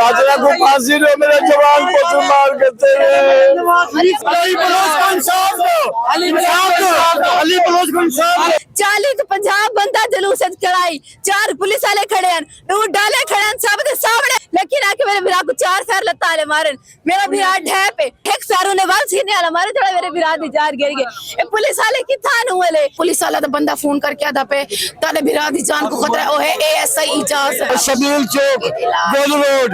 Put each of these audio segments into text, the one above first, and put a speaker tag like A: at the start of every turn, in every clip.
A: साजरा को फांसी दो, मेरे जवान को तुम मार के तेरे अली बलोच को इंसाफ
B: 40 ਤੋਂ 50 ਬੰਦਾ ਜਲੂਸ ਚ ਚੜਾਈ 4 ਪੁਲਿਸ ਵਾਲੇ ਖੜੇ ਹਨ ਉਹ ਡਾਲੇ ਖੜੇ ਹਨ ਸਭ ਦੇ ਸਾਹਮਣੇ लेकिन आके मेरे भिरा को 4 फेर लत्ता वाले मारन मेरा भिरा ढह पे एक फेर ने वाल सीने वाला मारे थोड़ा मेरे भिरा दी जार गिर गए ए पुलिस वाले की थान हुए पुलिस वाला तो बंदा फोन करके आदा पे ताले भिरा दी जान को खतरा ओ है एएसआई इजाज
A: शबील चौक गोल रोड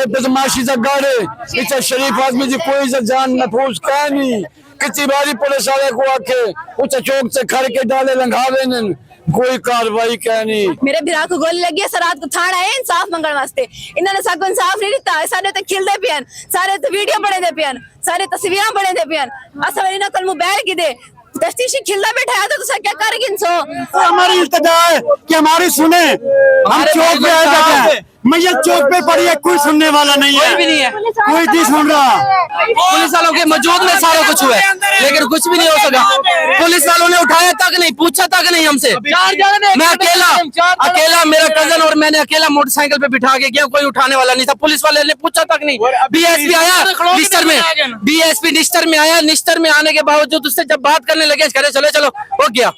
A: बदमाशी से गाड़े इतना शरीफ आदमी जी कोई जान महफूज का नहीं कितनी बारी पुलिस वाले को आके उच्च चौक से खड़ के डाले लंघावे न कोई कार्रवाई क्या नहीं
B: मेरे भिरा को गोली लगी है सरात को थाना है इंसाफ मंगण वास्ते इन्होंने साको इंसाफ नहीं दिता सारे तो खिलदे पियन सारे तो वीडियो बने दे पियन सारे तस्वीरें बने दे पियन असा मेरी नकल मु बैठ की दे तफ्तीशी खिलदा बैठा है तो तुसा क्या कर गिनसो
A: हमारी इल्तजा है कि हमारी सुने हम चौक पे आ जाते हैं मैया चौक पे पड़ी है कोई सुनने वाला नहीं है
C: कोई भी नहीं है
A: कोई नहीं सुन रहा
C: पुलिस वालों के मौजूद में सारा कुछ हुआ है लेकिन कुछ भी नहीं हो सका पुलिस वालों ने उठाया तक नहीं पूछा तक नहीं हमसे मैं अकेला मेरा कजन और मैंने अकेला मोटरसाइकिल पे बिठा के गया कोई उठाने वाला नहीं था पुलिस वाले ने पूछा तक नहीं बीएसपी आया निश्तर में बीएसपी निश्तर में आया निश्तर में आने के बावजूद उससे जब बात करने लगे करे चलो चलो हो गया